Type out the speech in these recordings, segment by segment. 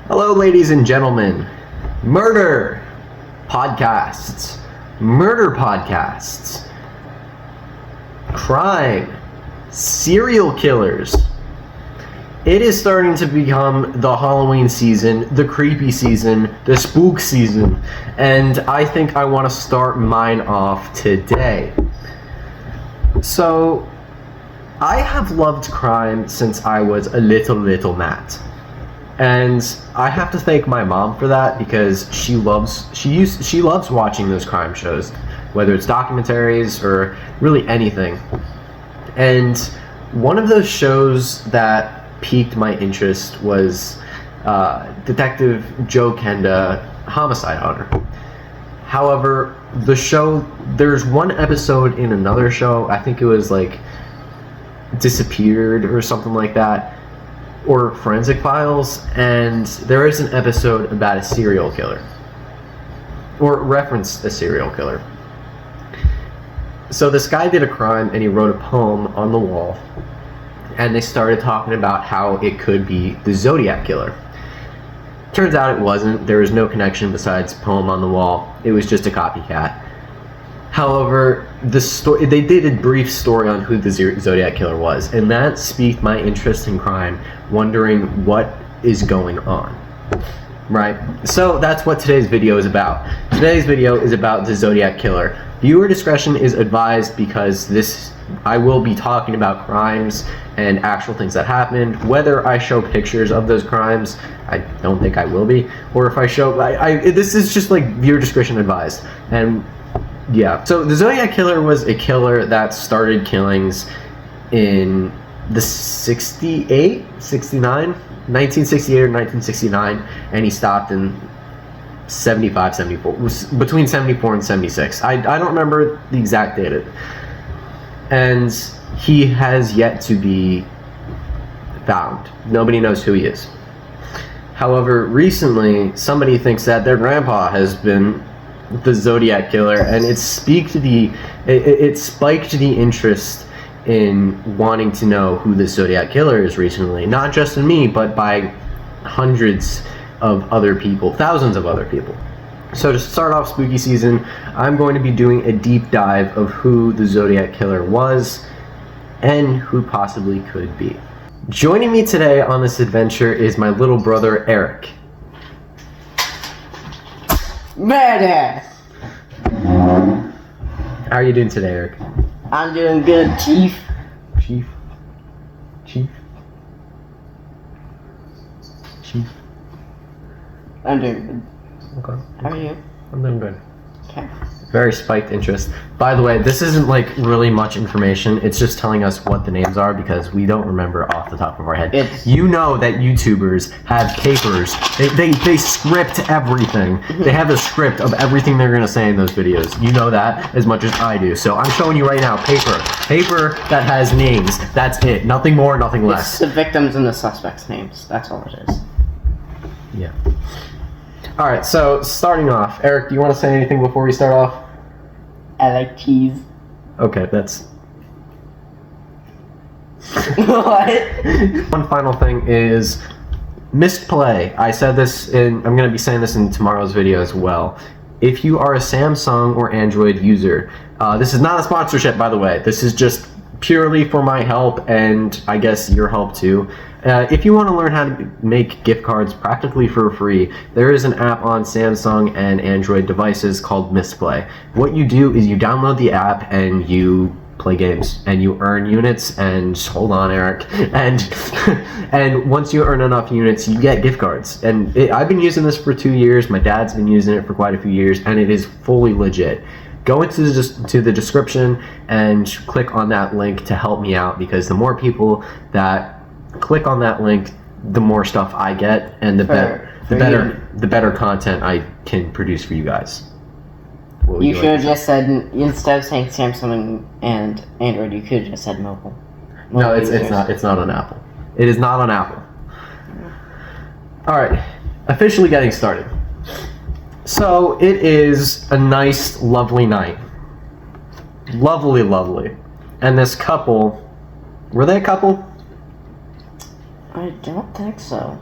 Hello, ladies and gentlemen. Murder podcasts, crime, serial killers. It is starting to become the Halloween season, the creepy season, the spook season, and I think I want to start mine off today. So, I have loved crime since I was a little Matt. And I have to thank my mom for that because she loves watching those crime shows, whether it's documentaries or really anything. And one of those shows that piqued my interest was Detective Joe Kenda, Homicide Hunter. However, the show, there's one episode in another show, I think it was like Disappeared or something like that, or Forensic Files, and there is an episode about a serial killer, or referenced a serial killer. So this guy did a crime and he wrote a poem on the wall, and they started talking about how it could be the Zodiac Killer. Turns out it wasn't. There was no connection besides poem on the wall. It was just a copycat. However, they did a brief story on who the Zodiac Killer was, and that piqued my interest in crime, wondering what is going on, right? So that's what today's video is about. Today's video is about the Zodiac Killer. Viewer discretion is advised because I will be talking about crimes and actual things that happened. Whether I show pictures of those crimes, I don't think I will be, or if I show, this is just like viewer discretion advised. And yeah, so the Zodiac Killer was a killer that started killings in the 1968 or 1969, and he stopped in 75, 74, between 74 and 76. I don't remember the exact date. And he has yet to be found. Nobody knows who he is. However, recently, somebody thinks that their grandpa has been the Zodiac Killer, and it spiked the interest in wanting to know who the Zodiac Killer is recently. Not just in me, but by hundreds of other people, thousands of other people. So to start off spooky season, I'm going to be doing a deep dive of who the Zodiac Killer was and who possibly could be. Joining me today on this adventure is my little brother, Eric. Murder! How are you doing today, Eric? I'm doing good, Chief. Chief? I'm doing good. Okay. How are you? I'm doing good. Okay. Very spiked interest. By the way, this isn't like really much information. It's just telling us what the names are because we don't remember off the top of our head. You know that YouTubers have papers. They script everything. They have a script of everything they're gonna say in those videos. You know that as much as I do. So I'm showing you right now paper that has names. That's it. Nothing more, nothing less. It's the victims and the suspects' names. That's all it is. Yeah. All right. So starting off, Eric, do you want to say anything before we start off? I like cheese. Okay, that's... What? One final thing is misplay. I said this I'm going to be saying this in tomorrow's video as well. If you are a Samsung or Android user, this is not a sponsorship, by the way. This is just purely for my help and I guess your help too. If you want to learn how to make gift cards practically for free, there is an app on Samsung and Android devices called Misplay. What you do is you download the app and you play games and you earn units, and hold on, Eric, and once you earn enough units, you get gift cards. And I've been using this for 2 years. My dad's been using it for quite a few years, and it is fully legit. Go into the description and click on that link to help me out, because the more people that click on that link, the more stuff I get, and the better content I can produce for you guys. You should have just said, instead of saying Samsung and Android, you could have just said mobile. No, it's not on Apple. It is not on Apple. All right, officially getting started. So it is a nice, lovely night. Lovely. And this couple, were they a couple? I don't think so.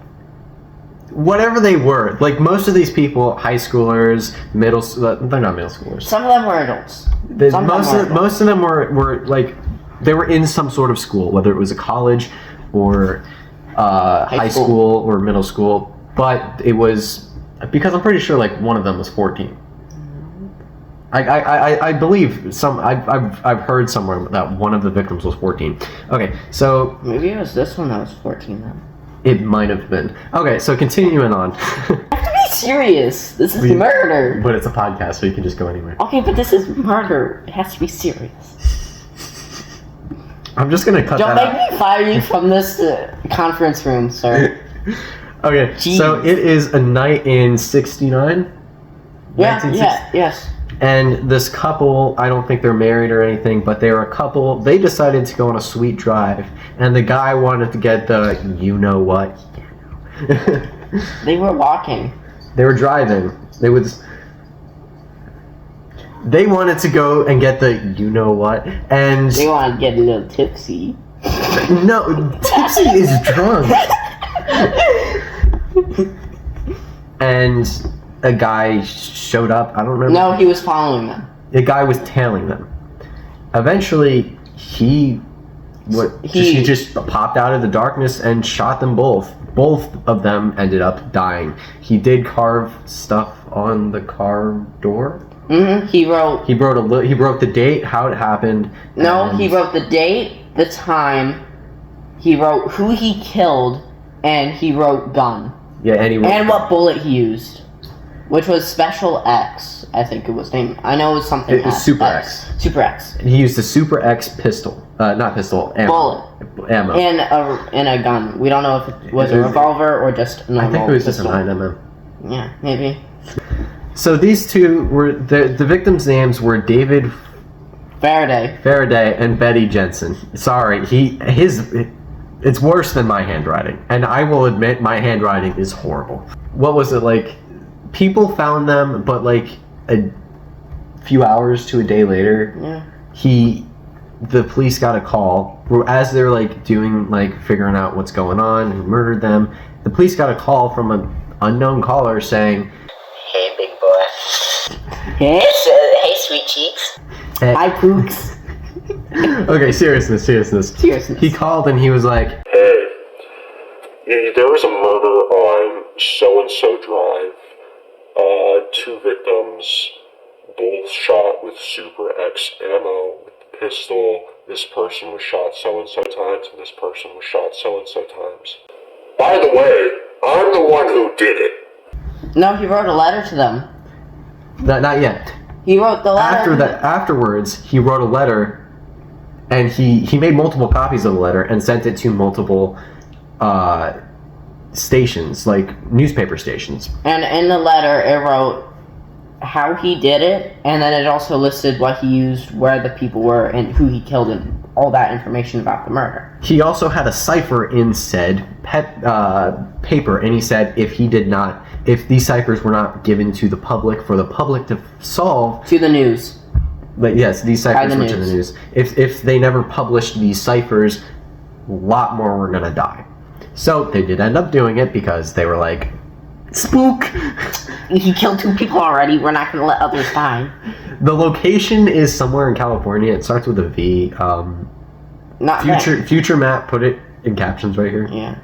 whatever they were. Like, most of these people, high schoolers, they're not middle schoolers. Some of them were adults. Most of them were like, they were in some sort of school, whether it was a college or high school or middle school. But it was, because I'm pretty sure like one of them was 14. I believe I've heard somewhere that one of the victims was 14. Okay, so maybe it was this one that was 14 then. It might have been. Okay, so continuing on. You have to be serious. This is murder. But it's a podcast, so you can just go anywhere. Okay, but this is murder. It has to be serious. I'm just gonna cut that out. Don't make me fire you from this conference room, sir. Okay, Jeez. So it is a night in 69? Yes. And this couple, I don't think they're married or anything, but they were a couple. They decided to go on a sweet drive, and the guy wanted to get the you-know-what. They were walking. They were driving. They wanted to go and get the you-know-what, and... They wanted to get a little tipsy. No, tipsy is drunk. And... a guy showed up. I don't remember. No, he was following them. The guy was tailing them. Eventually, he just popped out of the darkness and shot them both. Both of them ended up dying. He did carve stuff on the car door. Mm-hmm. He wrote the date, how it happened. No, he wrote the date, the time. He wrote who he killed, and he wrote gun. Yeah, and what bullet he used. Which was Special X, I think it was named. I know it was something. It was Super X. Super X. He used a Super X pistol. Not pistol, ammo. Bullet. Ammo. And a gun. We don't know if it was a revolver or just a normal I think it was pistol. just a 9mm. Yeah, maybe. So these two were... The victims' names were David... Faraday and Betty Jensen. Sorry, it's worse than my handwriting. And I will admit my handwriting is horrible. What was it like... People found them, but like a few hours to a day later, the police got a call as they're like figuring out what's going on and murdered them. The police got a call from an unknown caller saying, "Hey, big boy. Hey, sweet cheeks. Hey. Hi, Pooks." Okay, seriousness. He called and he was like, "Hey, there was a murder on so-and-so drive. 2 victims, both shot with Super X ammo with the pistol. This person was shot so-and-so times, and this person was shot so-and-so times. By the way, I'm the one who did it." No, he wrote a letter to them. Not yet. He wrote the letter. Afterwards, he wrote a letter, and he made multiple copies of the letter and sent it to multiple stations, like newspaper stations. And in the letter, it wrote how he did it, and then it also listed what he used, where the people were, and who he killed, and all that information about the murder. He also had a cipher in said paper, and he said if these ciphers were not given to the public for the public to solve... To the news. But yes, these ciphers were to the news. If they never published these ciphers, a lot more were gonna die. So they did end up doing it because they were like, spook! He killed 2 people already, we're not gonna let others die. The location is somewhere in California. It starts with a V. Future map, put it in captions right here. Yeah.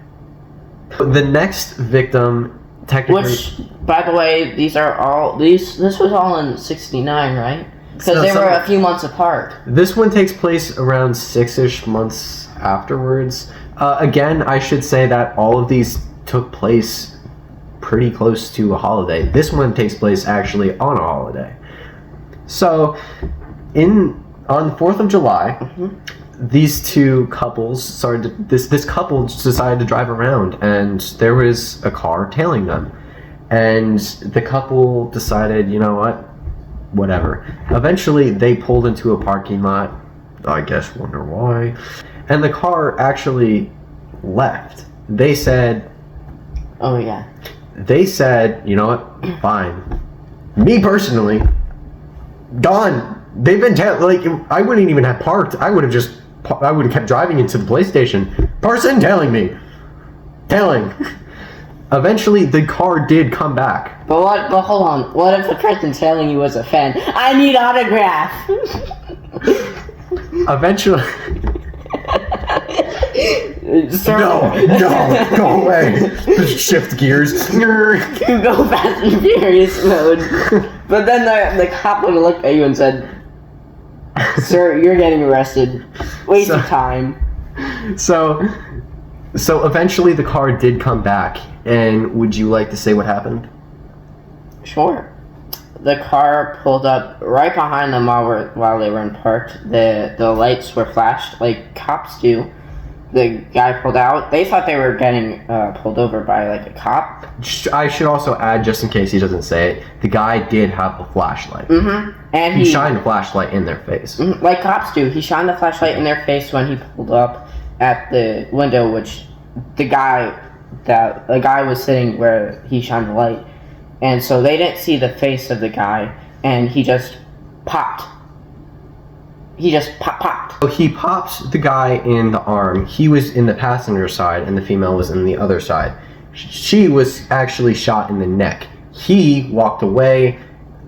The next victim, technically... Which, by the way, this was all in 69, right? Because they were a few months apart. This one takes place around 6-ish months afterwards. Again, I should say that all of these took place pretty close to a holiday. This one takes place actually on a holiday. So, on the 4th of July, these two couples this couple decided to drive around, and there was a car tailing them. And the couple decided, you know what, whatever. Eventually, they pulled into a parking lot. I guess, wonder why. And the car actually left. They said... Oh, yeah. They said, you know what, fine. Me personally, gone. They've been I wouldn't even have parked. I would have kept driving into the police station. Person tailing me. Tailing. Eventually, the car did come back. But hold on. What if the person telling you was a fan? I need autograph. Eventually. Sir, No, go away. Shift gears. You go Fast and Furious mode. But then the cop would have looked at you and said, "Sir, you're getting arrested. Waste of time." So eventually the car did come back, and would you like to say what happened? Sure. The car pulled up right behind them while they were in park. The lights were flashed like cops do. The guy pulled out. They thought they were getting pulled over by like a cop. I should also add, just in case he doesn't say it, the guy did have a flashlight. And He shined a flashlight in their face. like cops do. He shined the flashlight in their face when he pulled up at the window, which the guy was sitting where he shined the light, and so they didn't see the face of the guy, and he just popped. He just popped. So he popped the guy in the arm. He was in the passenger side, and the female was in the other side. She was actually shot in the neck. He walked away.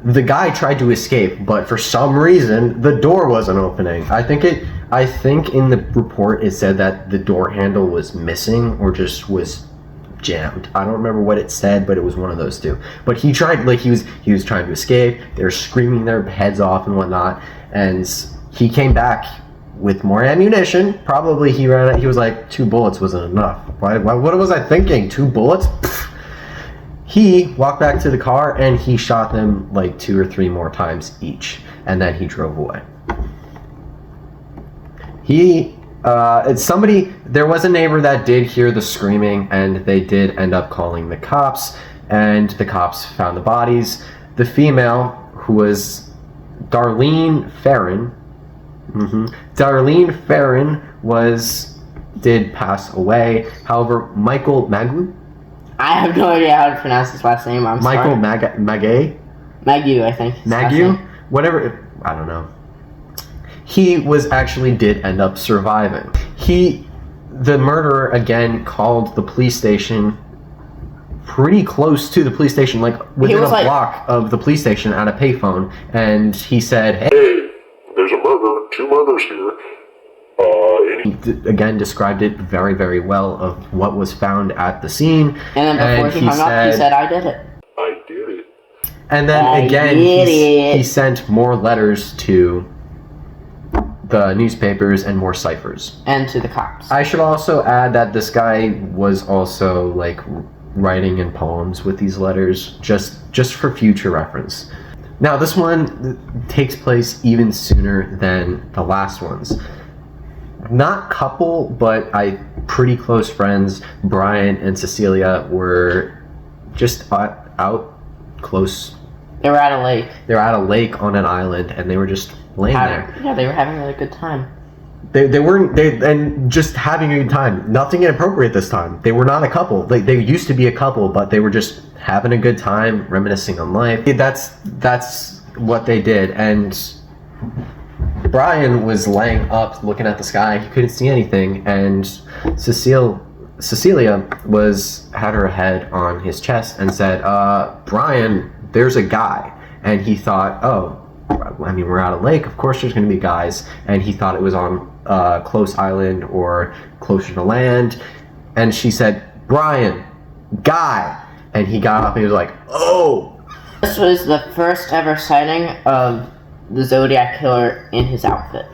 The guy tried to escape, but for some reason the door wasn't opening. I think in the report it said that the door handle was missing or just was jammed. I don't remember what it said, but it was one of those two. But he tried, like he was trying to escape. They were screaming their heads off and whatnot, and he came back with more ammunition. Probably he ran out. He was like, 2 bullets wasn't enough. What was I thinking? 2 bullets? Pfft. He walked back to the car and he shot them like 2 or 3 more times each, and then he drove away. There was a neighbor that did hear the screaming, and they did end up calling the cops, and the cops found the bodies. The female, who was Darlene Ferrin, Darlene Ferrin did pass away. However, Michael Magoo? I have no idea how to pronounce his last name. I'm Michael sorry. Magay? Magoo, I think. Magoo? Whatever. I don't know. He did end up surviving. The murderer again called the police station pretty close to the police station, like within a block of the police station at a payphone, and he said, Hey, there's a murder, 2 murders here. He again described it very, very well of what was found at the scene. And then before he hung up, he said, I did it. I did it. And then again, he sent more letters to the newspapers and more ciphers. And to the cops. I should also add that this guy was also like writing in poems with these letters, just for future reference. Now this one takes place even sooner than the last ones. Not couple, but pretty close friends. Brian and Cecilia were just out close. They were at a lake. They were at a lake on an island, and they were just laying there. Yeah, they were having a good time. They weren't just having a good time. Nothing inappropriate this time. They were not a couple. They used to be a couple, but they were just having a good time, reminiscing on life. That's what they did. And Brian was laying up, looking at the sky. He couldn't see anything, and Cecilia had her head on his chest and said, "Brian, there's a guy." And he thought, "Oh, I mean, we're at a lake. Of course, there's going to be guys." And he thought it was on close island or closer to land. And she said, "Brian, guy." And he got up and he was like, "Oh." This was the first ever sighting of the Zodiac Killer in his outfit.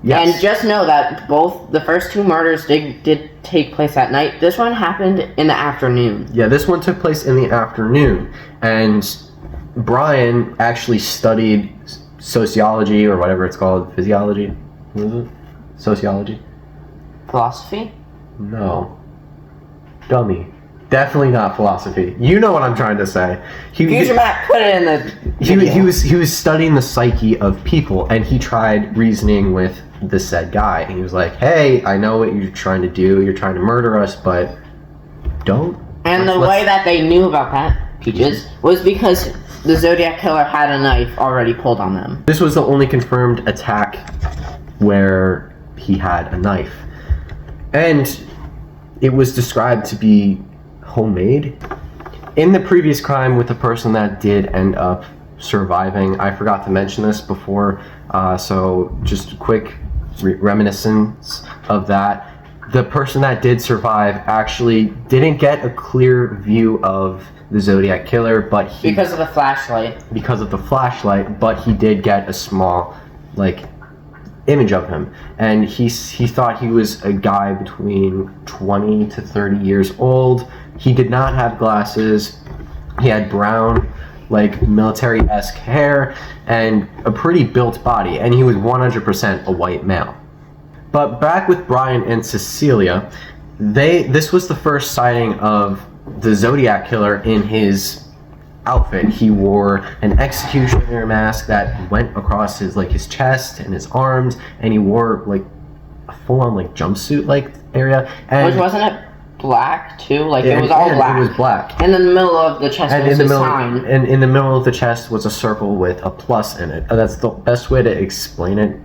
Yes. And just know that both the first 2 murders did take place at night. This one happened in the afternoon. Yeah, this one took place in the afternoon. And Brian actually studied sociology, or whatever it's called. Physiology? What is it? Sociology? Philosophy? No. Dummy. Definitely not philosophy. You know what I'm trying to say. Future Matt put it in the video. He was studying the psyche of people, and he tried reasoning with the said guy. And he was like, "Hey, I know what you're trying to do. You're trying to murder us, but don't." And the way that they knew about that, Peaches, was because the Zodiac Killer had a knife already pulled on them. This was the only confirmed attack where he had a knife. And it was described to be homemade. In the previous crime with the person that did end up surviving, I forgot to mention this before, so just a quick reminiscence of that. The person that did survive actually didn't get a clear view of the Zodiac Killer, but because of the flashlight. But he did get a small, image of him, and he thought he was a guy between 20 to 30 years old. He did not have glasses. He had brown, military-esque hair and a pretty built body, and he was 100% a white male. But back with Brian and Cecilia, this was the first sighting of the Zodiac Killer in his outfit. He wore an executioner mask that went across his chest and his arms, and he wore a full-on jumpsuit area. And Which wasn't it black too? It was all black. It was black. And in the middle of the chest was a sign. And in the middle of the chest was a circle with a plus in it. That's the best way to explain it.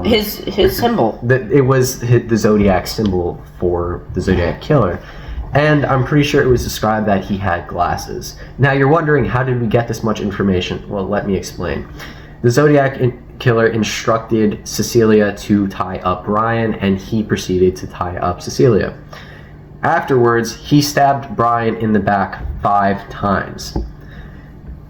His symbol. It was the Zodiac symbol for the Zodiac Killer. And I'm pretty sure it was described that he had glasses. Now you're wondering, how did we get this much information? Well, let me explain. The Zodiac Killer instructed Cecilia to tie up Brian, and he proceeded to tie up Cecilia. Afterwards, he stabbed Brian in the back 5 times.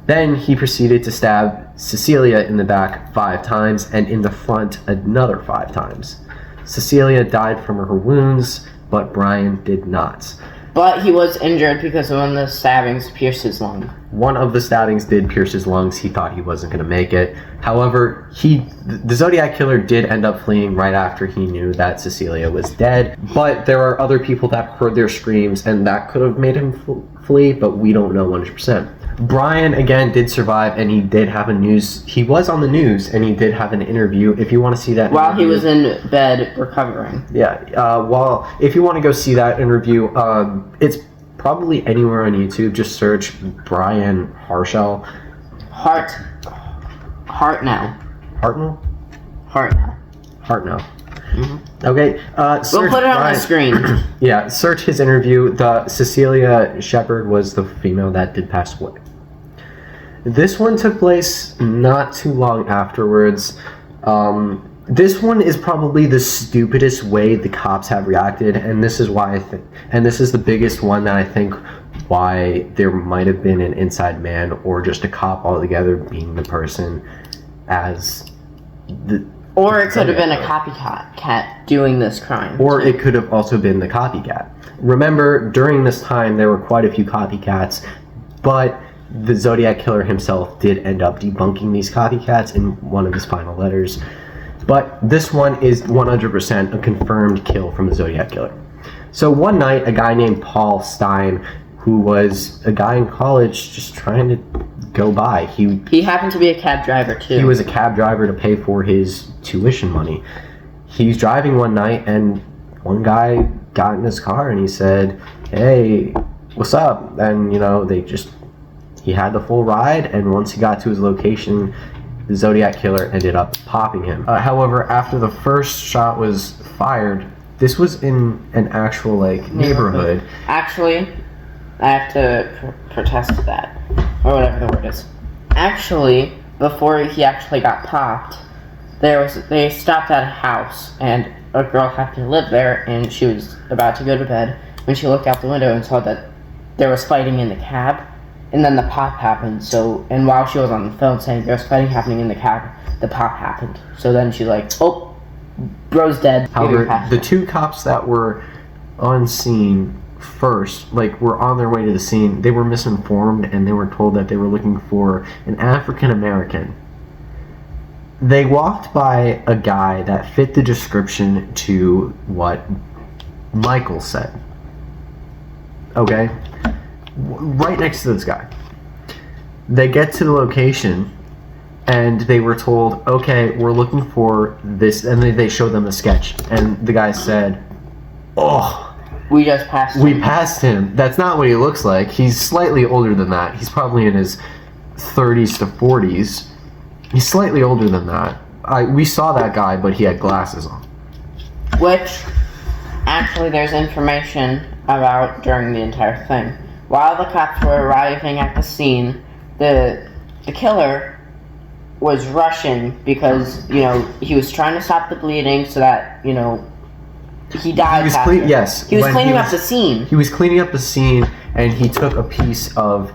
Then he proceeded to stab Cecilia in the back 5 times, and in the front another 5 times. Cecilia died from her wounds, but Brian did not. But he was injured because one of the stabbings pierced his lung. One of the stabbings did pierce his lungs. He thought he wasn't going to make it. However, the Zodiac Killer did end up fleeing right after he knew that Cecilia was dead. But there are other people that heard their screams, and that could have made him flee, but we don't know 100%. Brian, again, did survive, and he did have he was on the news, and he did have an interview. If you want to see that While interview, he was in bed recovering. Yeah, if you want to go see that interview, it's probably anywhere on YouTube. Just search Brian Hartnell. Hartnell. Mm-hmm. Okay. We'll put it on the screen. Yeah, search his interview. The Cecilia Shepard was the female that did pass away. This one took place not too long afterwards. This one is probably the stupidest way the cops have reacted, and this is why and this is the biggest one that I think why there might have been an inside man or just a cop altogether being the person as the. Or it could have been a copycat doing this crime. Or it could have also been the copycat. Remember, during this time, there were quite a few copycats, but the Zodiac Killer himself did end up debunking these copycats in one of his final letters. But this one is 100% a confirmed kill from the Zodiac Killer. So one night, a guy named Paul Stein, who was a guy in college just trying to go by. He happened to be a cab driver too. He was a cab driver to pay for his tuition money. He's driving one night, and one guy got in his car and he said, "Hey, what's up?" And he had the full ride, and once he got to his location, the Zodiac Killer ended up popping him. However, after the first shot was fired, this was in an actual neighborhood. Actually, I have to protest that, or whatever the word is. Actually, before he actually got popped, they stopped at a house, and a girl happened to live there, and she was about to go to bed when she looked out the window and saw that there was fighting in the cab, and then the pop happened. And while she was on the phone saying there was fighting happening in the cab, the pop happened. So then she's like, "Oh, bro's dead." However, the 2 cops that were on scene first, were on their way to the scene, they were misinformed, and they were told that they were looking for an African American. They walked by a guy that fit the description to what Michael said. Okay? Right next to this guy. They get to the location, and they were told, "Okay, we're looking for this," and they showed them a sketch, and the guy said, "Oh, we just passed him." We passed him. That's not what he looks like. He's slightly older than that. He's probably in his 30s to 40s. He's slightly older than that. We saw that guy, but he had glasses on. Which, actually, there's information about during the entire thing. while the cops were arriving at the scene, the killer was rushing because, he was trying to stop the bleeding so that, he died. He was He was when cleaning up the scene. He was cleaning up the scene, and he took a piece of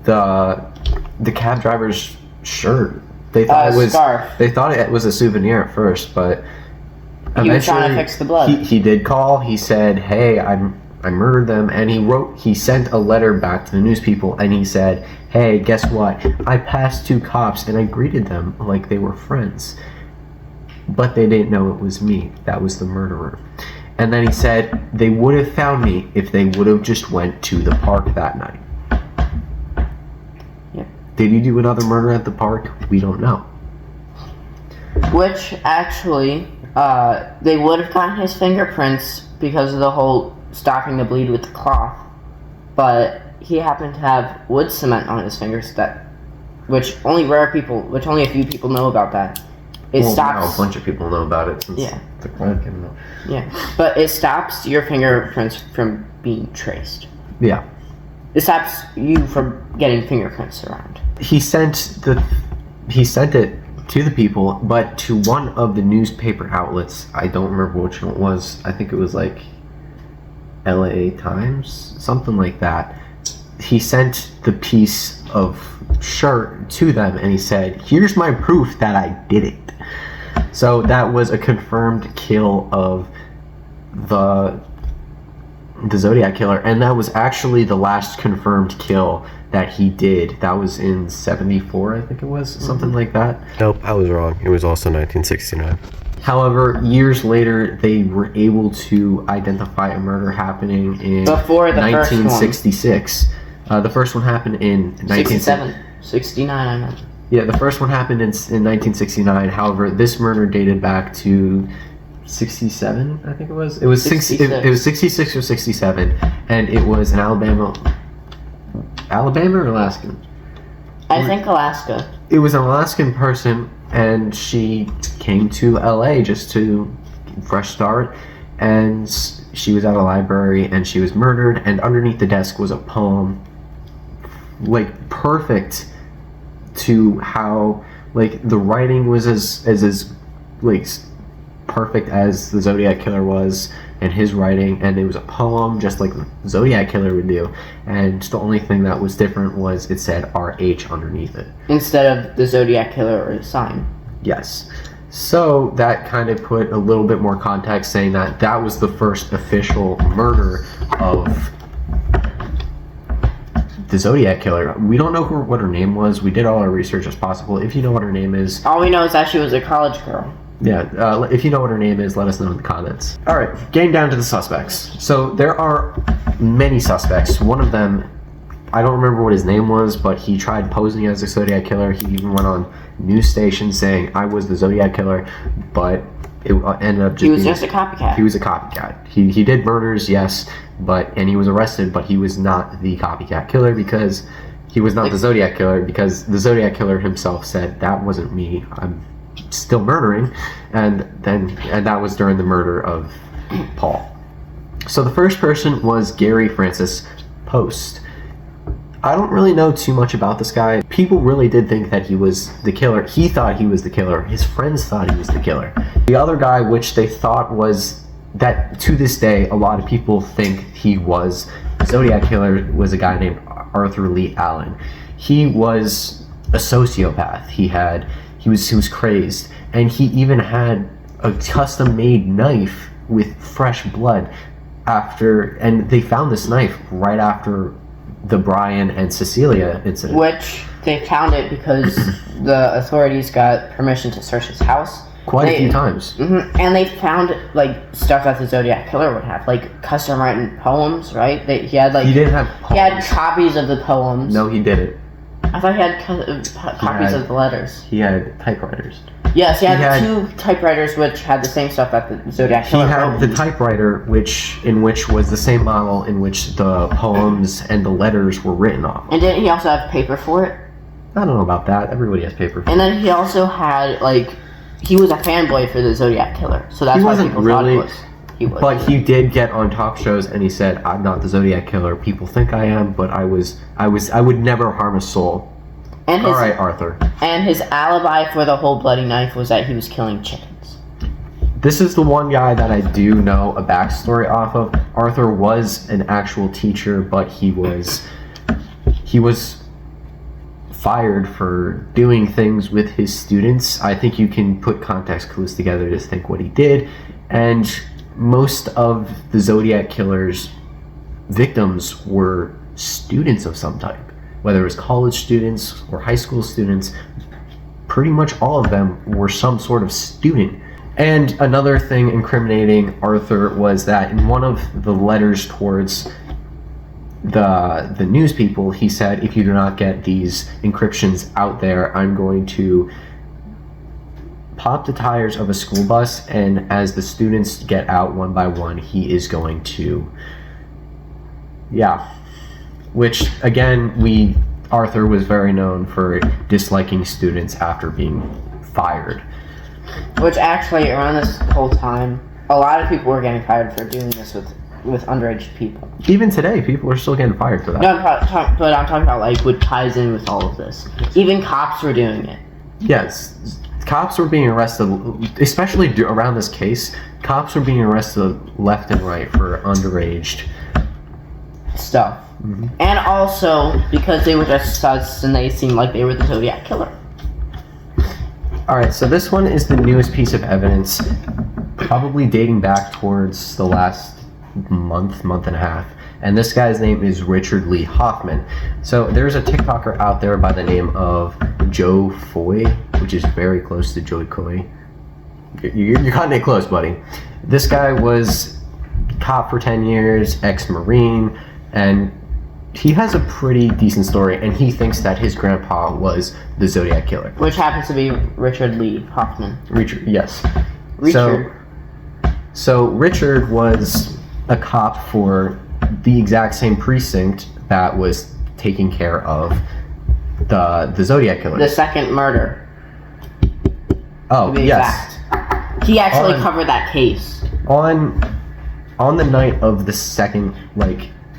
the cab driver's shirt. They thought scarf. They thought it was a souvenir at first, but he was trying to fix the blood. He did call. He said, "Hey, I murdered them," and he sent a letter back to the news people, and he said, "Hey, guess what? I passed 2 cops and I greeted them like they were friends, but they didn't know it was me. That was the murderer." And then he said they would have found me if they would have just went to the park that night. Yeah. Did he do another murder at the park? We don't know. Which actually, they would have gotten his fingerprints because of the whole stopping the bleed with the cloth, but he happened to have wood cement on his fingers which only a few people know about that. Now a bunch of people know about it since the crime came out. Yeah, but it stops your fingerprints from being traced. Yeah. It stops you from getting fingerprints around. He sent it to the people, but to one of the newspaper outlets. I don't remember which one it was. I think it was like LA Times, something like that. He sent the piece of shirt to them, and he said, "Here's my proof that I did it." So that was a confirmed kill of the Zodiac Killer, and that was actually the last confirmed kill that he did. That was in 74, I think it was, something like that. Nope, I was wrong. It was also 1969. However, years later, they were able to identify a murder happening in Before the 1966. The first one happened in 67. 69, I meant. Yeah, the first one happened in 1969. However, this murder dated back to 67, I think it was. It was 66. It was 66 or 67, and it was an Alabama or Alaskan? I think Alaska. It was an Alaskan person, and she came to LA just to fresh start, and she was at a library, and she was murdered, and underneath the desk was a poem, like perfect to how, like, the writing was as like perfect as the Zodiac Killer was, and his writing, and it was a poem just like the Zodiac Killer would do, and the only thing that was different was it said RH underneath it instead of the Zodiac Killer or sign. Yes. So that kind of put a little bit more context, saying that that was the first official murder of the Zodiac Killer. We don't know what her name was. We did all our research as possible. If you know what her name is, all we know is that she was a college girl. Yeah, if you know what her name is, let us know in the comments. Alright, getting down to the suspects. So there are many suspects. One of them, I don't remember what his name was, but he tried posing as the Zodiac Killer. He even went on news stations saying, "I was the Zodiac Killer," but it ended up just he was just a copycat. He was a copycat. He did murders, yes, and he was arrested, but he was not the copycat killer because he was not the Zodiac Killer, because the Zodiac Killer himself said, "That wasn't me. I'm still murdering," and that was during the murder of Paul. So the first person was Gary Francis Post. I don't really know too much about this guy. People really did think that he was the killer. He thought he was the killer. His friends thought he was the killer. The other guy, which they thought was, that to this day a lot of people think he was the Zodiac Killer, was a guy named Arthur Lee Allen. He was a sociopath. He was crazed, and he even had a custom-made knife with fresh blood and they found this knife right after the Brian and Cecilia incident. Which they found it because the authorities got permission to search his house quite a few times. Mm-hmm, and they found like stuff that the Zodiac Killer would have, like custom written poems, right? He didn't have poems. He had copies of the poems. No, he didn't. I thought he had copies of the letters. He had typewriters. Yes, he had 2 typewriters which had the same stuff that the Zodiac Killer He had the typewriter in which was the same model in which the poems and the letters were written off. And didn't he also have paper for it? I don't know about that. Everybody has paper for it. And then he also had, like, he was a fanboy for the Zodiac Killer, so that's why people thought it was. He was. But he did get on talk shows and he said, "I'm not the Zodiac killer. People think I am, but I would never harm a soul." And All right, Arthur. And his alibi for the whole bloody knife was that he was killing chickens. This is the one guy that I do know a backstory off of. Arthur was an actual teacher, but he was fired for doing things with his students. I think you can put context clues together to think what he did. And most of the Zodiac killer's victims were students of some type, whether it was college students or high school students. Pretty much all of them were some sort of student. And another thing incriminating Arthur was that in one of the letters towards the news people, he said, "If you do not get these encryptions out there, I'm going to pop the tires of a school bus, and as the students get out one by one, he is going to..." Yeah. Which, again, Arthur was very known for disliking students after being fired. Which actually, around this whole time, a lot of people were getting fired for doing this with underage people. Even today, people are still getting fired for that. No, but I'm talking about like what ties in with all of this. Even cops were doing it. Yes, cops were being arrested, especially around this case. Cops were being arrested left and right for underage stuff. And also because they were just sus and they seemed like they were the Zodiac killer. Alright, so this one is the newest piece of evidence, probably dating back towards the last month and a half. And this guy's name is Richard Lee Hoffman. So there's a TikToker out there by the name of Joe Foy, which is very close to Joey Coy. You're cutting it close, buddy. This guy was cop for 10 years, ex-Marine, and he has a pretty decent story, and he thinks that his grandpa was the Zodiac killer. Which happens to be Richard Lee Hoffman. Richard, yes. Richard. So Richard was a cop for the exact same precinct that was taking care of the Zodiac killer. The second murder. Oh, To be yes. exact. He actually covered that case. On the night of the second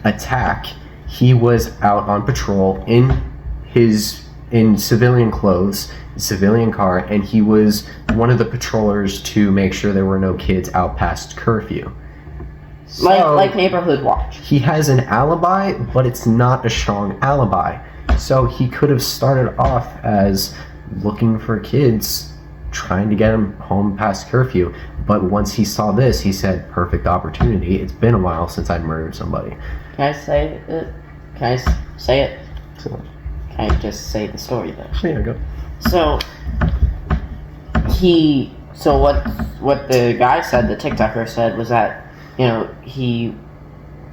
attack, he was out on patrol in civilian clothes, civilian car, and he was one of the patrollers to make sure there were no kids out past curfew. Like neighborhood watch. He has an alibi, but it's not a strong alibi. So he could have started off as looking for kids, trying to get them home past curfew. But once he saw this, he said, "Perfect opportunity. It's been a while since I murdered somebody." Can I say it? Can I say it? Can I just say the story though? Yeah, go. So what the guy said, the TikToker said, was that, he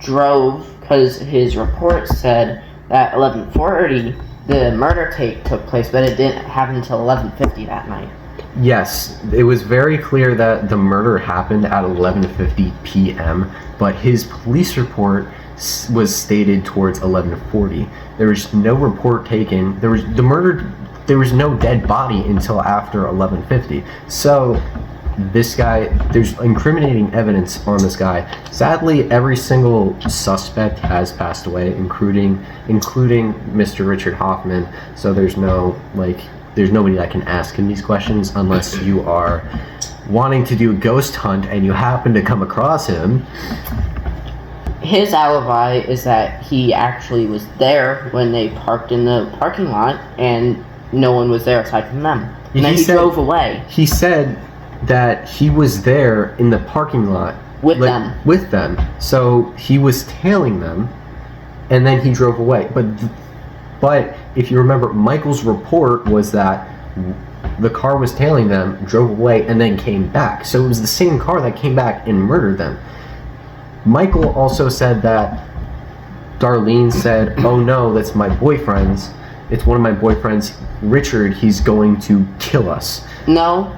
drove, because his report said that 11:40 the murder took place, but it didn't happen until 11:50 that night. Yes, it was very clear that the murder happened at 11:50 p.m., but his police report was stated towards 11:40. There was no report taken. There was no dead body until after 11:50. So this guy, there's incriminating evidence on this guy. Sadly, every single suspect has passed away, including Mr. Richard Hoffman. So there's nobody that can ask him these questions unless you are wanting to do a ghost hunt and you happen to come across him. His alibi is that he actually was there when they parked in the parking lot and no one was there aside from them. And then he drove away. He said that he was there in the parking lot with them. So he was tailing them and then he drove away. But if you remember, Michael's report was that the car was tailing them, drove away, and then came back. So it was the same car that came back and murdered them. Michael also said that Darlene said, "Oh no, that's my boyfriend's. It's one of my boyfriends, Richard. He's going to kill us." No.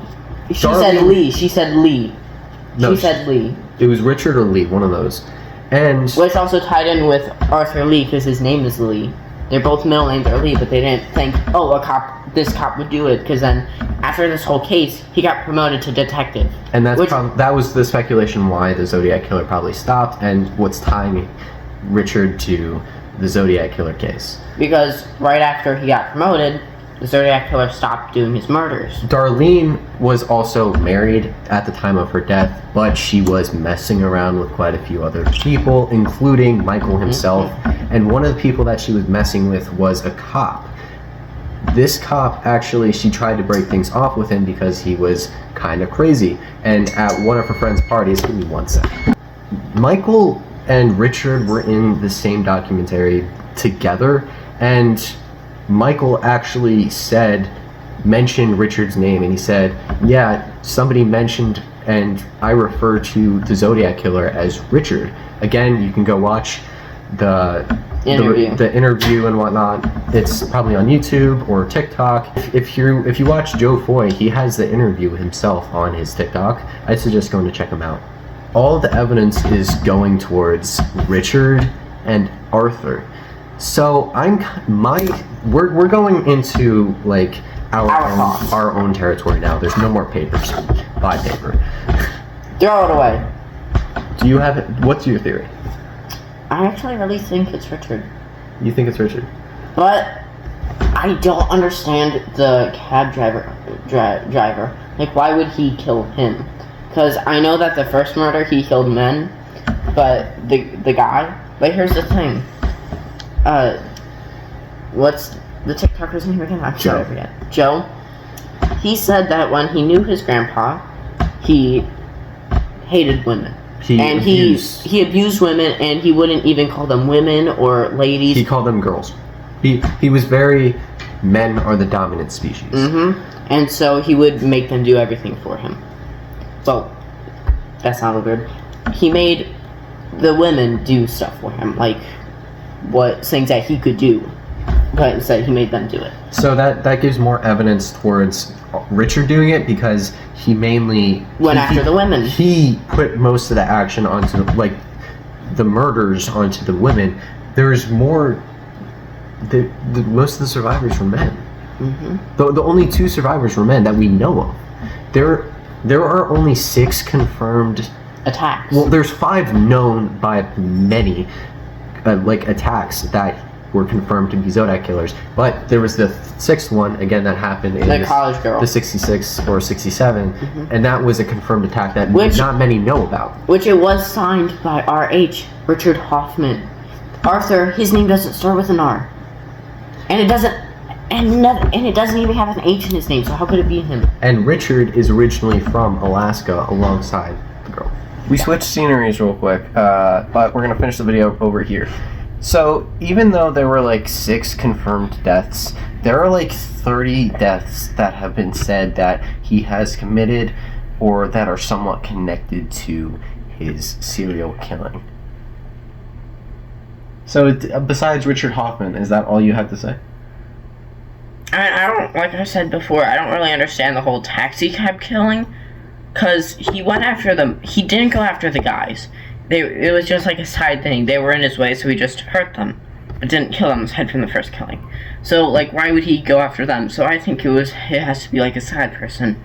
Said Lee. She said Lee. No, she said Lee. It was Richard or Lee, one of those. And which also tied in with Arthur Lee because his name is Lee. Their both middle names are Lee, but they didn't think, oh, this cop would do it, because then after this whole case, he got promoted to detective. And that was the speculation why the Zodiac Killer probably stopped, and what's tying Richard to the Zodiac Killer case. Because right after he got promoted, the Zodiac Killer stopped doing his murders. Darlene was also married at the time of her death, but she was messing around with quite a few other people, including Michael himself. And one of the people that she was messing with was a cop. This cop, actually, she tried to break things off with him because he was kind of crazy. And at one of her friend's parties, give me one second. Michael and Richard were in the same documentary together, and Michael actually mentioned Richard's name, and he said, yeah, somebody mentioned, and I refer to the Zodiac Killer as Richard. Again, you can go watch the interview and whatnot. It's probably on YouTube or TikTok. If you watch Joe Foy, he has the interview himself on his TikTok. I'd suggest going to check him out. All the evidence is going towards Richard and Arthur. So we're going into like our own territory now. There's no more papers. Buy paper. Throw it away. Do you have it? What's your theory? I actually really think it's Richard. You think it's Richard? But I don't understand the cab driver. Like, why would he kill him? Because I know that the first murder he killed men, but the guy. But here's the thing. What's the TikToker's name again? I'm sure I forget. Joe. He said that when he knew his grandpa, he hated women. He abused women, and he wouldn't even call them women or ladies. He called them girls. He was very, men are the dominant species. And so he would make them do everything for him. Well, that sounded weird. He made the women do stuff for him, like things that he could do, but instead he made them do it. So that gives more evidence towards Richard doing it, because he mainly went after the women. He put most of the action onto the murders onto the women. There's more. Most of the survivors were men. The only 2 survivors were men that we know of. There are only 6 confirmed attacks. Well, there's 5 known by many attacks that were confirmed to be Zodiac killers, but there was the 6th one again that happened in the college girl, the 66 or 67, and that was a confirmed attack that not many know about. Which it was signed by R.H. Richard Hoffman. Arthur, his name doesn't start with an R, and it doesn't even have an H in his name. So how could it be him? And Richard is originally from Alaska, alongside the girl. We switched sceneries real quick, but we're gonna finish the video over here. So, even though there were 6 confirmed deaths, there are 30 deaths that have been said that he has committed or that are somewhat connected to his serial killing. So, besides Richard Hoffman, is that all you have to say? I don't, like I said before, I don't really understand the whole taxi cab killing, because he went after them. He didn't go after the guys. It was just like a side thing. They were in his way, so he just hurt them, but didn't kill them aside from the first killing. So, why would he go after them? So I think it has to be a side person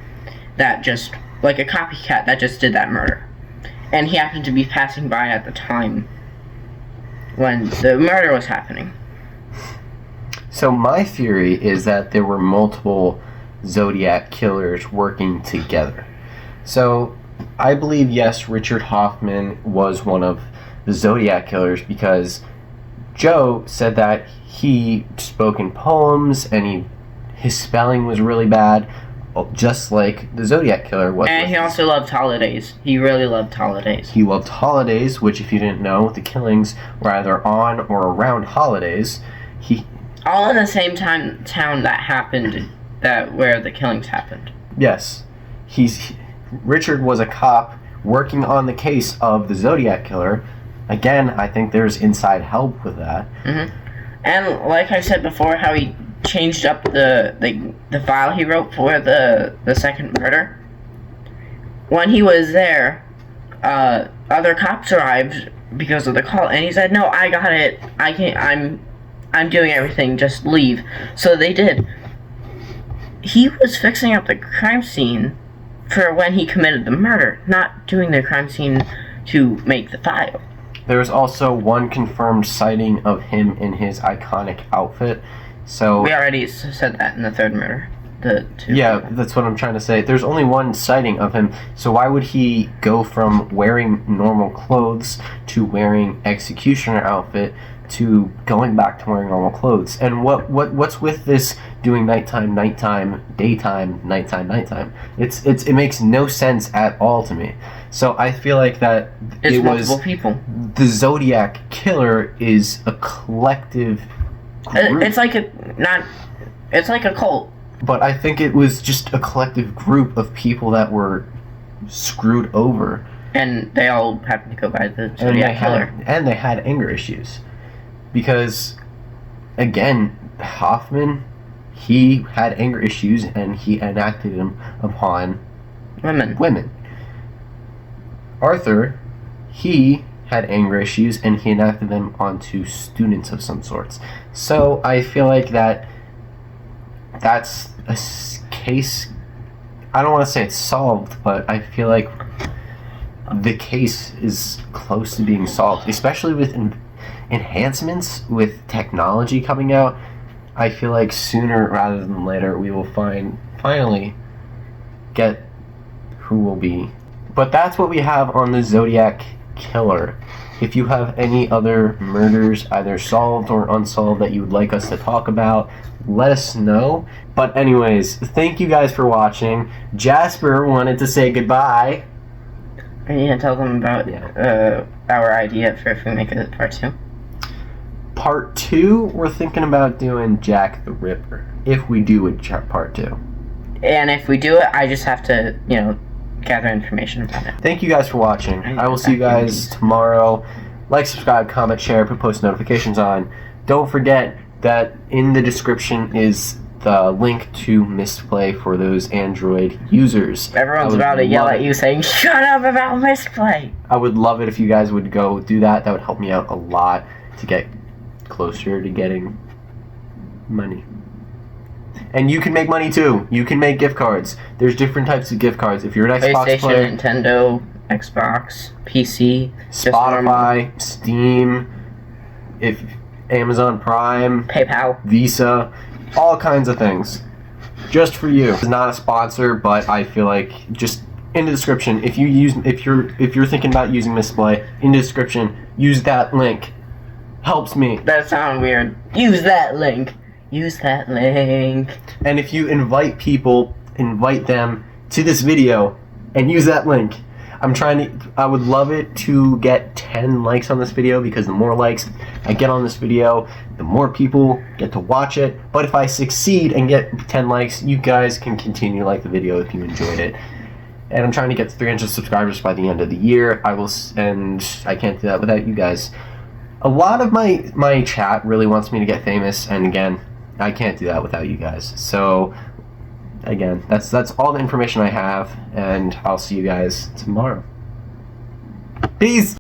that just, a copycat that just did that murder. And he happened to be passing by at the time when the murder was happening. So my theory is that there were multiple Zodiac killers working together. So I believe, yes, Richard Hoffman was one of the Zodiac killers, because Joe said that he spoke in poems and his spelling was really bad, just like the Zodiac killer was. And he also loved holidays. He really loved holidays. He loved holidays, which, if you didn't know, the killings were either on or around holidays. All in the same town that happened, where the killings happened. Yes. Richard was a cop working on the case of the Zodiac killer. Again, I think there's inside help with that. And like I said before, how he changed up the file he wrote for the second murder. When he was there, other cops arrived because of the call, and he said, "No, I got it. I'm doing everything, just leave. So they did. He was fixing up the crime scene for when he committed the murder, not doing the crime scene to make the file. There was also one confirmed sighting of him in his iconic outfit. So We already said that in the third murder. yeah, that's what I'm trying to say. There's only one sighting of him, so why would he go from wearing normal clothes to wearing executioner outfit to going back to wearing normal clothes? And what's with this doing nighttime, daytime, nighttime? It makes no sense at all to me. So I feel like that It's it multiple was people. the Zodiac Killer is a collective group. It's like it's like a cult. But I think it was just a collective group of people that were screwed over. And they all happen to go by the And they Zodiac Killer. they had anger issues. Because, again, Hoffman, he had anger issues and he enacted them upon women. Arthur, he had anger issues and he enacted them onto students of some sorts. So I feel like that's a case. I don't want to say it's solved, but I feel like the case is close to being solved, especially with enhancements with technology coming out. I feel like sooner rather than later we will finally get who will be. But that's what we have on the Zodiac Killer. If you have any other murders, either solved or unsolved, that you would like us to talk about, let us know. But anyways, thank you guys for watching. Jasper wanted to say goodbye. Are you gonna tell them about our idea for if we make a part 2? Part 2, we're thinking about doing Jack the Ripper. If we do a part 2. And if we do it, I just have to, gather information about it. Thank you guys for watching. I will see you guys tomorrow. Like, subscribe, comment, share, put post notifications on. Don't forget that in the description is the link to Misplay for those Android users. Everyone's about to yell at you saying, "Shut up about Misplay!" I would love it if you guys would go do that. That would help me out a lot to get closer to getting money. And you can make money too. You can make gift cards. There's different types of gift cards. If you're an Xbox PlayStation, player, Nintendo, Xbox, PC, Spotify, Steam, if Amazon Prime, PayPal, Visa, all kinds of things. Just for you. It's not a sponsor, but I feel like just in the description, if you're thinking about using Misplay, in the description, use that link. Helps me. That sounds weird. Use that link. Use that link. And if you invite people, invite them to this video and use that link. I would love it to get 10 likes on this video, because the more likes I get on this video, the more people get to watch it. But if I succeed and get 10 likes, you guys can continue to like the video if you enjoyed it. And I'm trying to get to 300 subscribers by the end of the year. And I can't do that without you guys. A lot of my chat really wants me to get famous, and again, I can't do that without you guys. So, again, that's all the information I have, and I'll see you guys tomorrow. Peace!